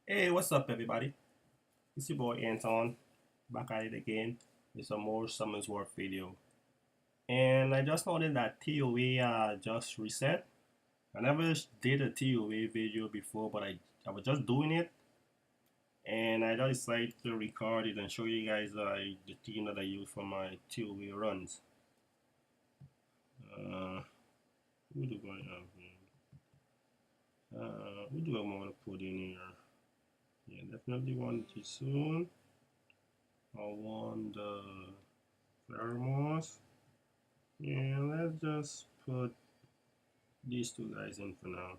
Hey, what's up, everybody? It's your boy Anton, back at it again with some more Summons War video. And I just noticed that TOA just reset. I never did a TOA video before, but I was just doing it, and I just decided to record it and show you guys the team that I use for my TOA runs. Uh, who do I have here? Who do I want to put in here? Yeah, definitely want soon. I want the Pheromones. Yeah, let's just put these two guys in for now.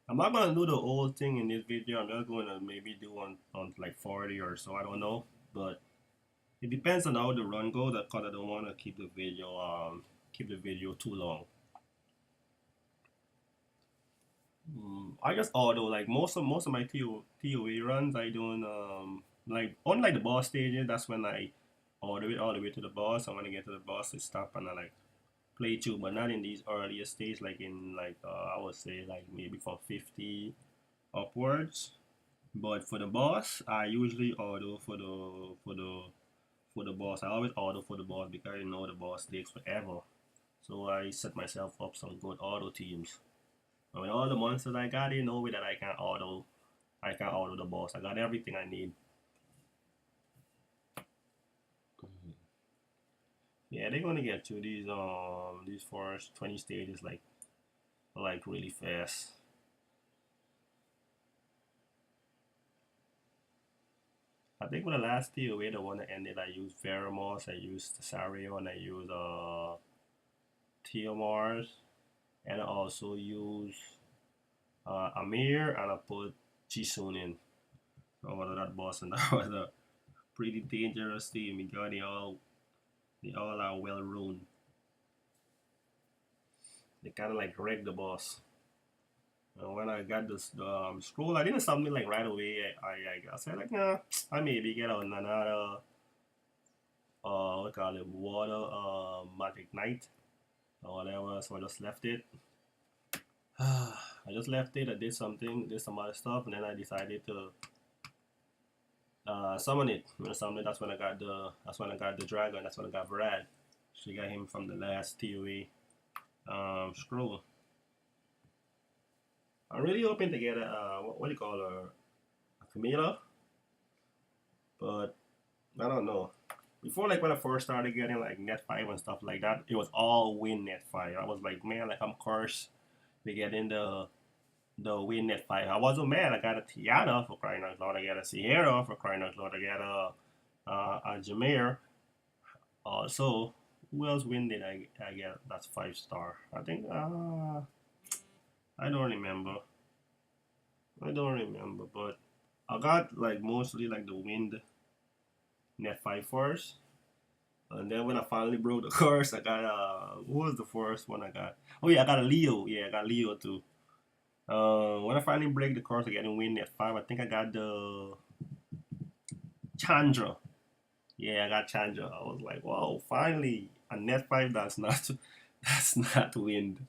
I'm not gonna do the whole thing in this video. I'm just gonna maybe do on like 40 or so. I don't know, but it depends on how the run goes. Because I don't want to keep the video too long. I just auto like most of my TOA runs. I doing like on like the boss stages. That's when I auto it all the way to the boss. And when I get to the boss, it stop and I like play too, but not in these earlier stages, like in like I would say like maybe from 50 upwards. But for the boss, I usually auto for the boss. I always auto for the boss because I know the boss takes forever. So I set myself up some good auto teams. And with all the monsters I got, you know that I can auto the boss. I got everything I need. Yeah, they're gonna get to these first 20 stages like really fast. I think for the last TOA, the one that ended, I used Pheromos, I used Cesario, and I used Theomars, and I also used Amir, and I put Jisun in over that boss, and that was a pretty dangerous team because they all are well run. They kind of like wrecked the boss. And when I got this scroll, I didn't something like right away. I said like, nah, I maybe get on another what we call it, water magic knight or whatever. So I just left it. I just left it. I did something, did some other stuff, and then I decided to summon it. When I summoned it, that's when I got the dragon. That's when I got Brad. She got him from the last TOE scroll. I'm really hoping to get a what do you call her, a Camila, but I don't know. Before, like when I first started getting like net five and stuff like that, it was all win net five. I was like, man, like I'm cursed to get in the win net five. I wasn't mad. I got a Tiana for crying out loud. I got a Sierra for crying out loud. I got a Jameer. Also, who else win did I get? That's 5 star. I think I don't remember. I don't remember, but I got like mostly like the wind net five first. And then when I finally broke the curse, I got who was the first one I got? Oh yeah, I got a Leo. Yeah, I got Leo too. When I finally break the curse, I get a win at five. I think I got the Chandra. Yeah, I got Chandra. I was like, wow, finally a net five that's not that's not wind.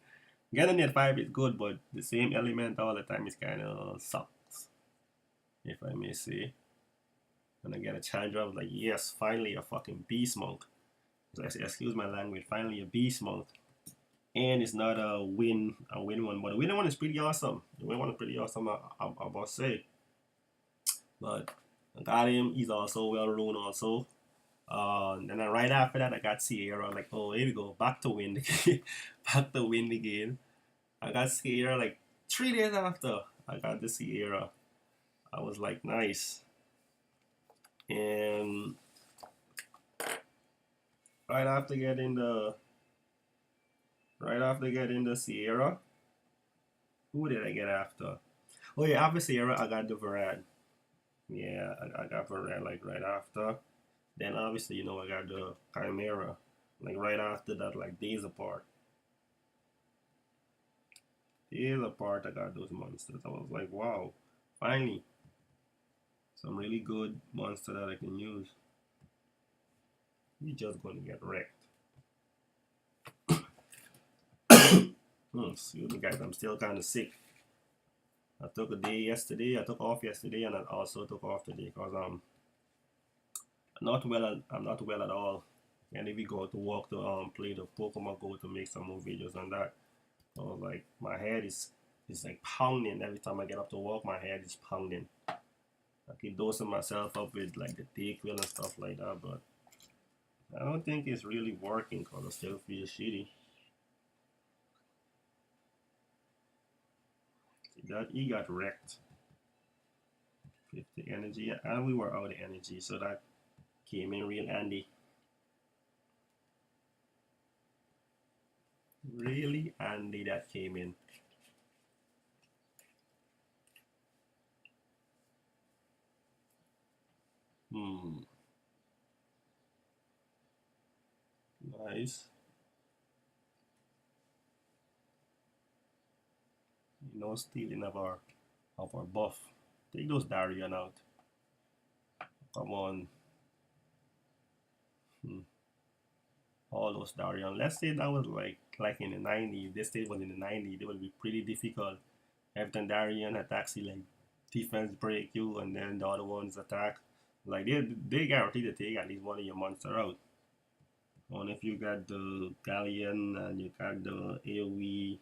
Getting net five is good, but the same element all the time is kind of sucks, if I may say. When I get a Chandra, I was like, yes, finally a fucking beast monk. Excuse my language. Finally a beast monk, and it's not a win one, but the win one is pretty awesome. The win one is pretty awesome. I must say, but I got him. He's also well run also. And then right after that, I got Sierra. Like, oh, here we go, back to win again, back to win again. I got Sierra like 3 days after I got the Sierra. I was like, nice. And right after getting the right after getting the Sierra, who did I get after? Oh yeah, after Sierra, I got the Varad. Yeah, I got Varad like right after. Then obviously, I got the Chimera. Like right after that, like days apart. Days apart, I got those monsters. I was like, wow, finally, some really good monster that I can use. You're just gonna get wrecked. Excuse me, guys, I'm still kind of sick. I took a day yesterday. I took off yesterday, and I also took off today because not well. I'm not well at all. And if we go to work to play the Pokemon Go to make some more videos on that. So like my head is like pounding every time I get up to work. My head is pounding. I keep dosing myself up with like the Dayquil and stuff like that, but I don't think it's really working because I still feel shitty. See that he got wrecked. 50 energy, and we were out of energy, so that came in real handy. Really handy that came in. Hmm. Nice. No stealing of our buff. Take those Darian out. Come on. Hmm. All those Darian. Let's say that was like in the 90s. This state was in the 90s. It would be pretty difficult. Every time Darian attacks, he like defense break you, and then the other ones attack. Like they guarantee to take at least one of your monster out. And if you got the Galleon and you got the AoE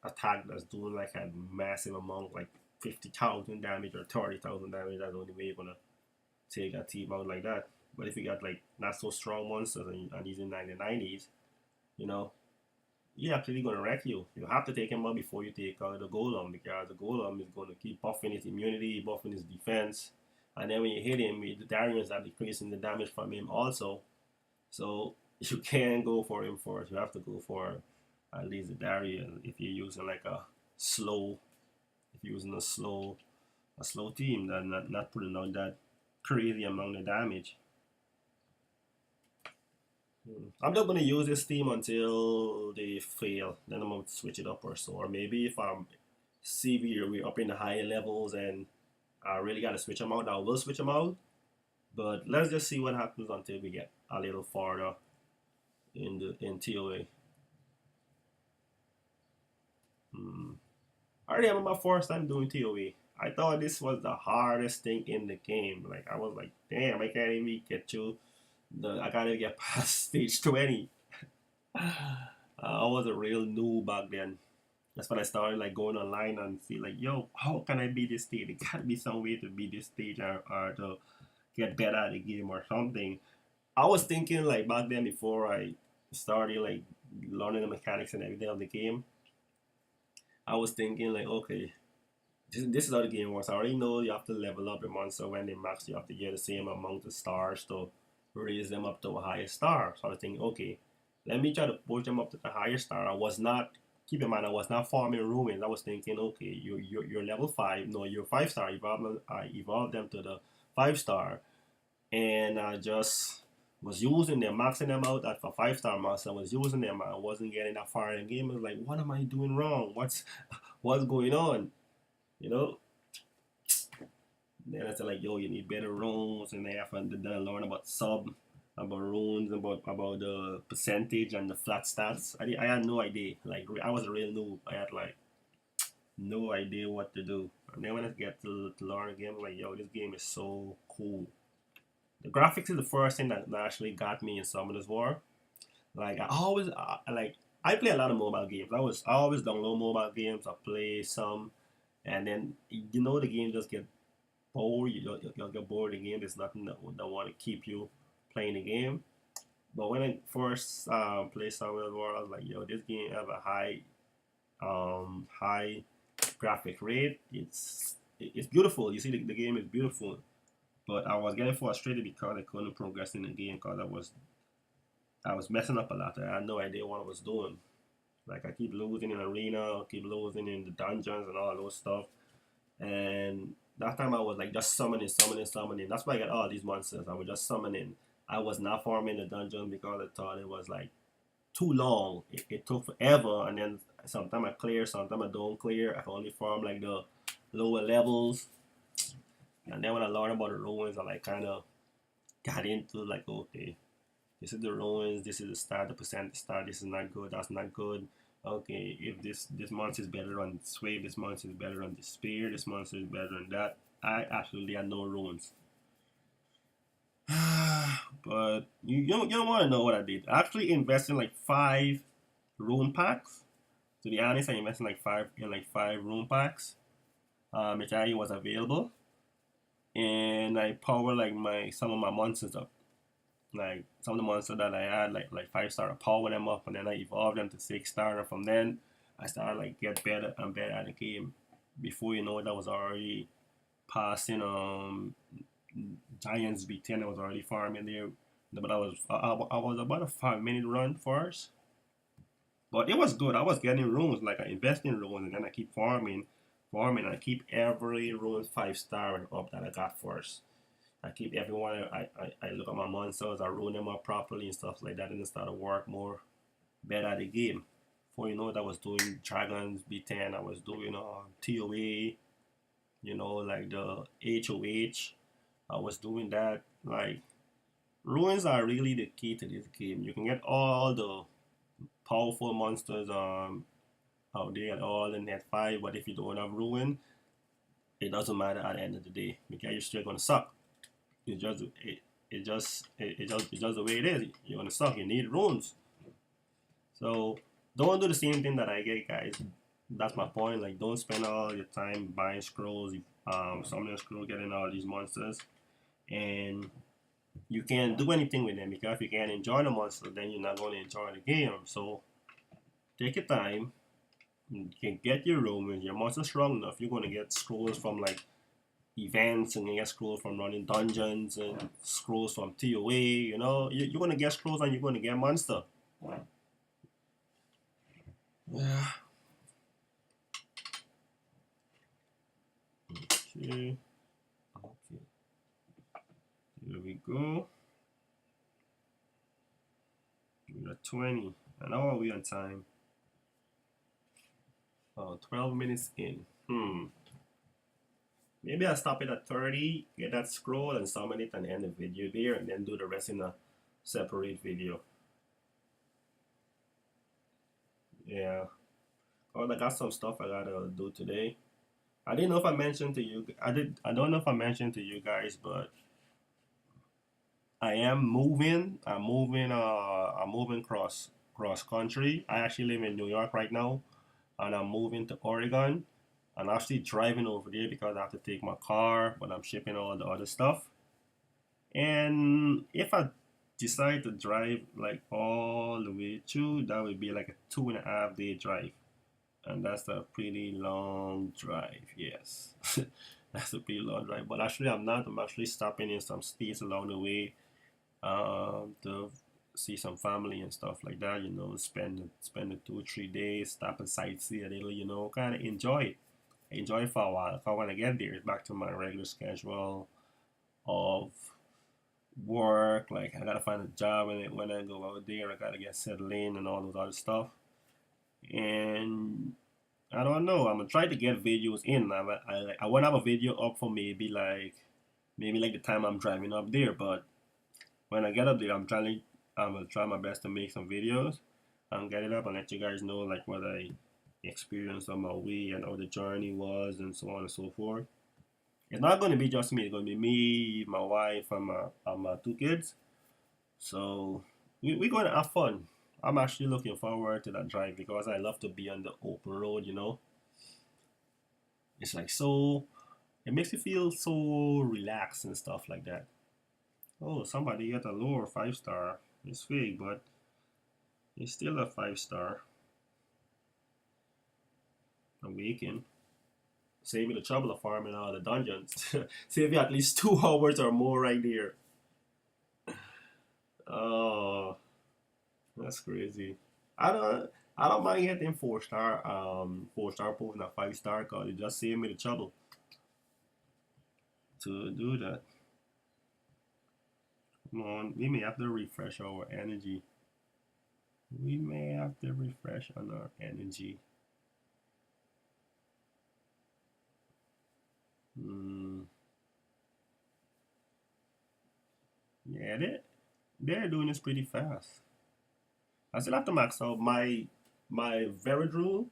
attack that's doing like a massive amount, like 50,000 damage or 30,000 damage, that's the only way you're gonna take a team out like that. But if you got like not so strong monsters and he's in 90s, you know, he's actually gonna wreck you. You have to take him out before you take out the Golem because the Golem is gonna keep buffing his immunity, buffing his defense, and then when you hit him, the Darians are decreasing the damage from him also. So you can't go for him first. You have to go for at least the Darian if you're using like a slow, if you're using a slow team, then not putting out that crazy amount of damage. I'm not gonna use this team until they fail. Then I'm gonna switch it up or so. Or maybe if I'm see we're up in the higher levels and I really gotta switch them out, I will switch them out. But let's just see what happens until we get a little farther in TOA. Hmm. I remember my first time doing TOE. I thought this was the hardest thing in the game. Like I was like, damn, I can't even get to I can't even get past stage 20. I was a real noob back then. That's when I started like going online and see like, yo, how can I beat this stage? There gotta be some way to beat this stage or to get better at the game or something. I was thinking like back then before I started like learning the mechanics and everything of the game. I was thinking like, okay, this is how the game works. I already know you have to level up your monster when they max. You have to get the same amount of stars to raise them up to a higher star. So I was thinking, okay, let me try to push them up to the higher star. I was not keep in mind I was not farming ruins. I was thinking, okay, you're level 5. No, you're 5 star. I evolved them to the 5 star, and I just was using them, maxing them out at for 5 star monster. I was using them. I wasn't getting that far in the game. I was like, what am I doing wrong? What's going on? You know, then I said like, yo, you need better runes, and then after then I learned about about runes, about the percentage and the flat stats. I had no idea. Like I was a real noob. I had like no idea what to do. And then when I get to learn the game, I'm like, yo, this game is so cool. The graphics is the first thing that actually got me in Summoners War. Like I always like I play a lot of mobile games. I always download mobile games. I play some, and then the game just get bored. You'll get bored of the game. There's nothing that want to keep you playing the game. But when I first played Summoners War, I was like, yo, this game have a high graphic rate. It's beautiful. You see, the game is beautiful. But I was getting frustrated because I couldn't progress in the game because I was messing up a lot. I had no idea what I was doing. Like I keep losing in arena, keep losing in the dungeons and all those stuff. And that time I was like just summoning. That's why I got all these monsters. I was just summoning. I was not farming the dungeon because I thought it was like too long. It took forever, and then sometimes I clear, sometimes I don't clear. I can only farm like the lower levels. And then when I learned about the ruins, I like kind of got into like, okay, this is the ruins, this is the start, the percent start, this is not good, that's not good. Okay, if this monster is better on Sway, this monster is better on Despair, this monster is better on that. I absolutely had no runes. But you don't want to know what I did. I actually invested in like 5 rune packs. To be honest, I invested in like five rune packs, which I was available, and I power like my some of my monsters up. Like some of the monsters that I had, like 5 star, I power them up, and then I evolved them to 6 star. And from then, I started like get better and better at the game. Before you know it, I was already passing Giants B10. I was already farming there, but I was about a 5 minute run first. But it was good. I was getting runes, like I invest in runes, and then I keep farming. I keep every rune 5 star and up that I got first. I keep everyone. I look at my monsters. I rune them up properly and stuff like that, and it started to work more better at the game. Before you know it, I was doing dragons B10. I was doing TOA. You know, like the HOH. I was doing that. Like ruins are really the key to this game. You can get all the powerful monsters out there at all in that fight, but if you don't have ruin, it doesn't matter at the end of the day because you're still gonna suck. It's just it's just the way it is. You're gonna suck. You need runes. So don't do the same thing that I get, guys. That's my point. Like don't spend all your time buying scrolls, summoning scrolls, getting all these monsters, and you can't do anything with them because if you can't enjoy the monster, then you're not going to enjoy the game. So take your time. You can get your Romans. Your monster strong enough. You're going to get scrolls from like events, and you get scrolls from running dungeons and scrolls from TOA. You know, you're going to get scrolls and you're going to get monster. Yeah. Okay. Okay. Here we go. We're at 20. And how are we on time? 12 minutes in. Maybe I'll stop it at 30, get that scroll and summon it and end the video there, and then do the rest in a separate video. Yeah. Oh, I got some stuff I gotta do today. I didn't know if I mentioned to you. I don't know if I mentioned to you guys, but I am moving. I'm moving cross country. I actually live in New York right now, and I'm moving to Oregon. I'm actually driving over there because I have to take my car, but I'm shipping all the other stuff. And if I decide to drive like all the way through, that would be like a 2.5 day drive. And that's a pretty long drive, yes. That's a pretty long drive. But actually, I'm not. I'm actually stopping in some states along the way to see some family and stuff like that. You know, spend the 2 3 days, stop and sightsee a little. You know, kind of enjoy it. Enjoy it for a while. If I want to get there, back to my regular schedule of work. Like I gotta find a job, and when I go out there, I gotta get settled in and all those other stuff. And I don't know. I'm gonna try to get videos in. I want to have a video up for maybe like the time I'm driving up there. But when I get up there, I'm gonna try my best to make some videos and get it up and let you guys know like what I experienced on my way and how the journey was and so on and so forth. It's not gonna be just me. It's gonna be me, my wife, and my 2 kids. So we're gonna have fun. I'm actually looking forward to that drive because I love to be on the open road. You know, it's like so. It makes you feel so relaxed and stuff like that. Oh, somebody got a lower 5 star. It's fake, but it's still a 5 star. Awaken. Save me the trouble of farming out of the dungeons. Save you at least 2 hours or more right there. Oh, that's crazy. I don't mind getting 4 star 4 star pool and a 5 star cause it just saved me the trouble to do that. Come on, we may have to refresh our energy. We may have to refresh on our energy. Hmm. Yeah, they're doing this pretty fast. I still have to max out my My Veridrule,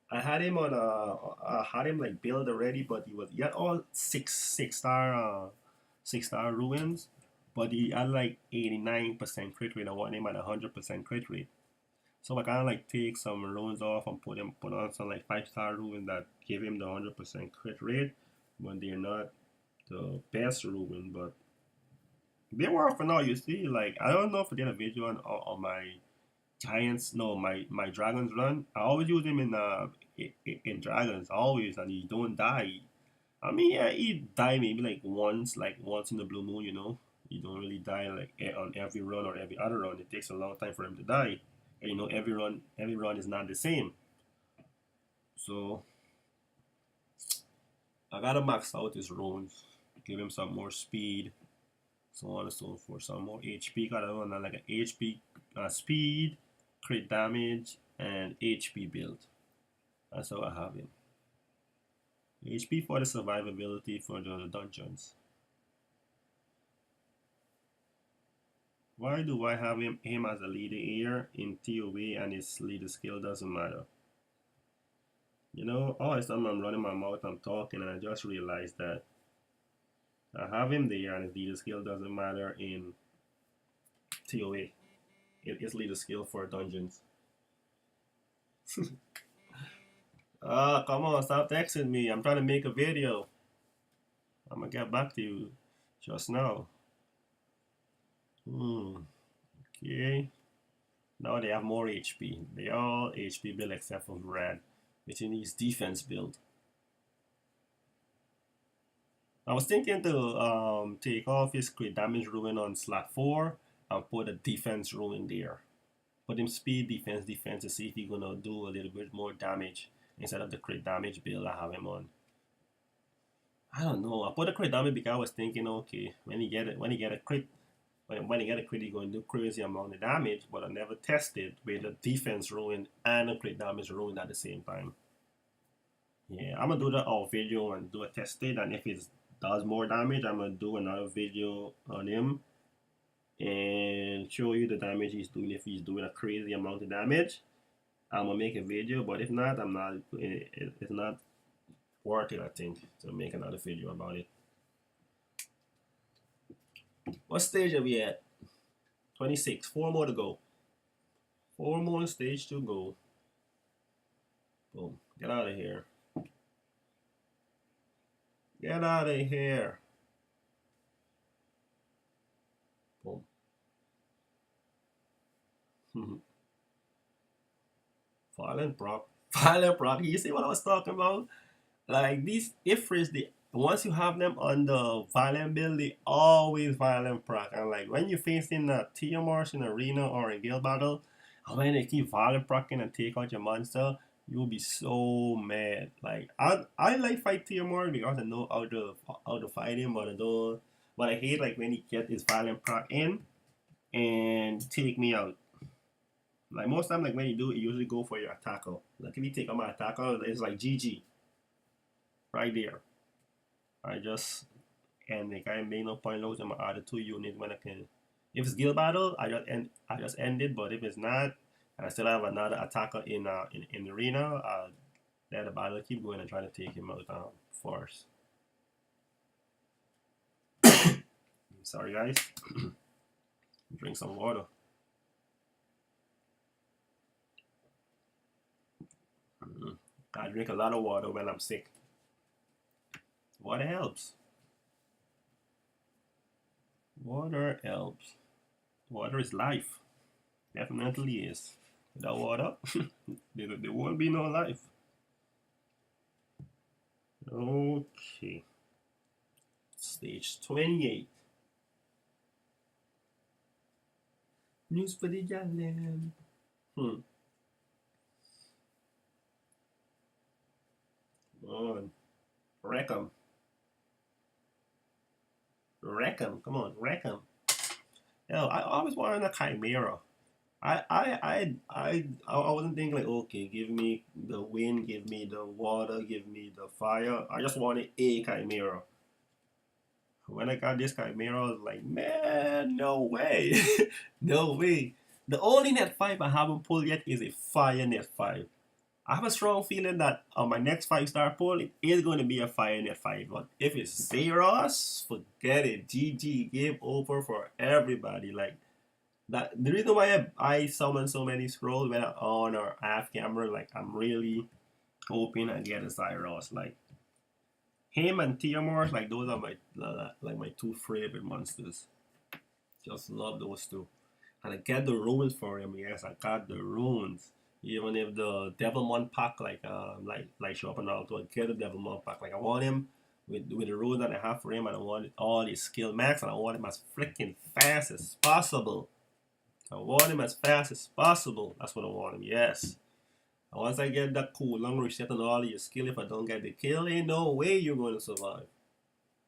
I had him like build already, but he had all six star ruins, but he had like 89% crit rate. I want him at 100% crit rate. So I kind of like take some ruins off and put on some like 5 star ruins that give him the 100% crit rate, when they're not the best ruin, but they work for now. You see, like I don't know if I did a video on my giants, no, my dragons run. I always use him in dragons always, and he don't die. I mean, yeah, he die maybe like once in the blue moon. He don't really die like on every run or every other run. It takes a long time for him to die. And every run is not the same. So I gotta max out his runes, give him some more speed, so on and so forth. Some more HP. Gotta run like an HP, speed, crit damage, and HP build. That's how I have him. HP for the survivability for the dungeons. Why do I have him as a leader here in TOA, and his leader skill doesn't matter? All this time I'm running my mouth, I'm talking, and I just realized that I have him there, and his leader skill doesn't matter in TOA. It is leader skill for dungeons. Come on, stop texting me. I'm trying to make a video. I'm gonna get back to you just now. Okay. Now they have more HP. They all HP build except for red, which needs defense build. I was thinking to take off his crit damage ruin on slot 4 and put a defense ruin there. Put him speed, defense to see if he's gonna do a little bit more damage instead of the crit damage build I have him on. I don't know. I put a crit damage because I was thinking, okay, when he get a crit, when he get a crit, he's gonna do crazy amount of damage. But I never tested with a defense ruin and a crit damage ruin at the same time. Yeah, I'm gonna do the video and do a test it, and if it does more damage, I'm gonna do another video on him and show you the damage he's doing. If he's doing a crazy amount of damage, I'm gonna make a video. But if not, I'm not. It's not worth it, I think, to make another video about it. What stage are we at? 26. 4 more to go. 4 more stage to go. Boom. Get out of here. Get out of here. Boom. Violent proc. Violent proc. You see what I was talking about? Like these Ifris, once you have them on the violent build, they always violent proc. And like when you're facing a TMRs in arena or in guild battle, and when they keep violent procking and take out your monster, you'll be so mad. Like I like fight TMR because I know how to fight him, but I don't. But I hate like when he get his violent proc in and take me out. Like most time, like when you do it, you usually go for your attacker. Like if you take out my attacker, it's like GG. Right there. I just and like I made no point losing my other 2 units when I can. If it's guild battle, I just end it. But if it's not, and I still have another attacker in the arena, let the battle keep going and try to take him out first. Sorry guys. Drink some water. I drink a lot of water when I'm sick. Water helps. Water helps. Water is life. Definitely is. Without water, there won't be no life. Okay. Stage 28. News for the Jalen. On. Wreck 'em. Wreck 'em. Come on, wreck 'em. Yo, I always wanted a Chimera. I wasn't thinking like, okay, give me the wind, give me the water, give me the fire. I just wanted a Chimera. When I got this Chimera, I was like, man, no way. No way. The only net 5 I haven't pulled yet is a fire net 5. I have a strong feeling that on my next 5-star pull, it is going to be a fire net 5. But if it's Zeros, forget it. GG, game over for everybody. Like, that the reason why I summon so many scrolls when I'm on or off camera, like, I'm really hoping I get a Zyros. Like, him and Tiamor, like, those are my like my two favorite monsters. Just love those two. And I get the runes for him. Yes, I got the runes. Even if the Devilmon pack like show up and all, to get the Devilmon pack. Like, I want him with the runes that I have for him, and I want all his skill max, and I want him as freaking fast as possible. I want him as fast as possible. That's what I want him. Yes. And once I get that cool long reset on all of your skill, if I don't get the kill, ain't no way you're going to survive.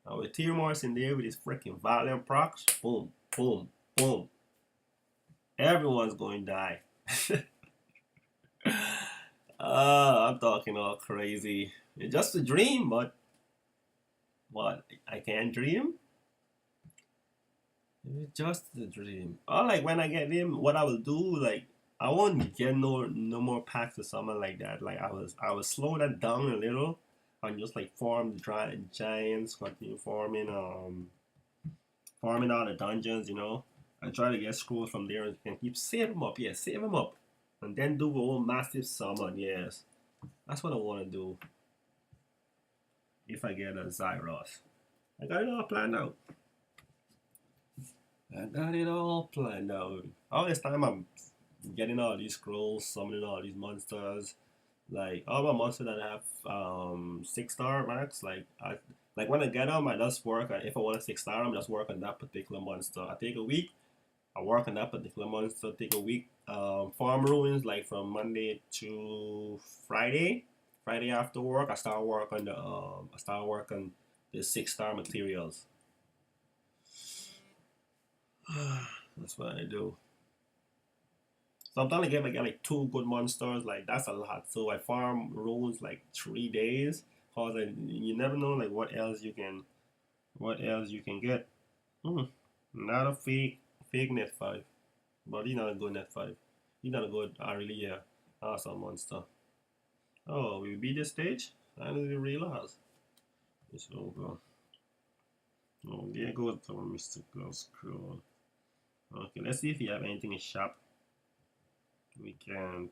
Now with Tiamor's in there with his freaking Valiant procs, boom, boom, boom. Everyone's going to die. I'm talking all crazy. It's just a dream, but what? I can't dream? It's just a dream. Or like when I get him, what I will do, like, I won't get no more packs or something like that. Like, I will slow that down a little and just like farm the giants, continue farming out the dungeons, and try to get scrolls from there and keep save them up. Yeah, save them up. And then do a whole massive summon. Yes. That's what I want to do. If I get a Zyros. I got it all planned out. All this time I'm getting all these scrolls, summoning all these monsters. Like, all my monsters that have 6-star max, like when I get them, I just work. If I want a 6-star, I'm just work on that particular monster. I take a week. I work on that particular monster. Take a week. Farm ruins like from Monday to Friday. Friday after work, I start work on the 6-star materials. That's what I do. Sometimes I get like 2 good monsters. Like, that's a lot. So I farm ruins like 3 days. Cause you never know like what else you can get. Not a fake net 5, but he's not a good net 5. He's not a good really awesome monster. Oh, we beat this stage? I didn't realize. It's over. Oh, there goes our mystical scroll. Okay, let's see if you have anything in shop. We can.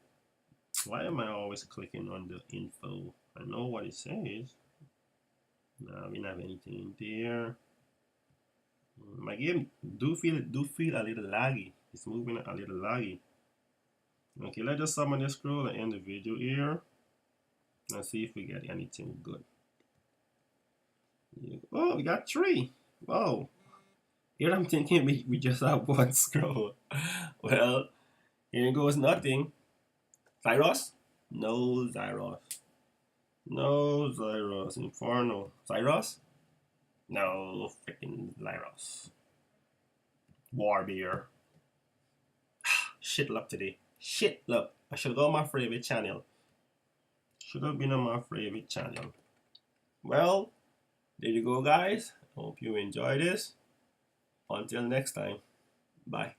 Why am I always clicking on the info? I know what it says. No, we don't have anything in there. My game do feel a little laggy. It's moving a little laggy. Okay, let's just summon the scroll and end the video here. Let's see if we get anything good. Oh, we got 3. Whoa. Here I'm thinking we just have 1 scroll. Well, here goes nothing. Zyros? No Zyros. No Zyros. Inferno. Zyros? No freaking Zyros. Warbear. Shit luck today. Shit luck. I should go on my favorite channel. Should have been on my favorite channel. Well, there you go, guys. Hope you enjoy this. Until next time. Bye.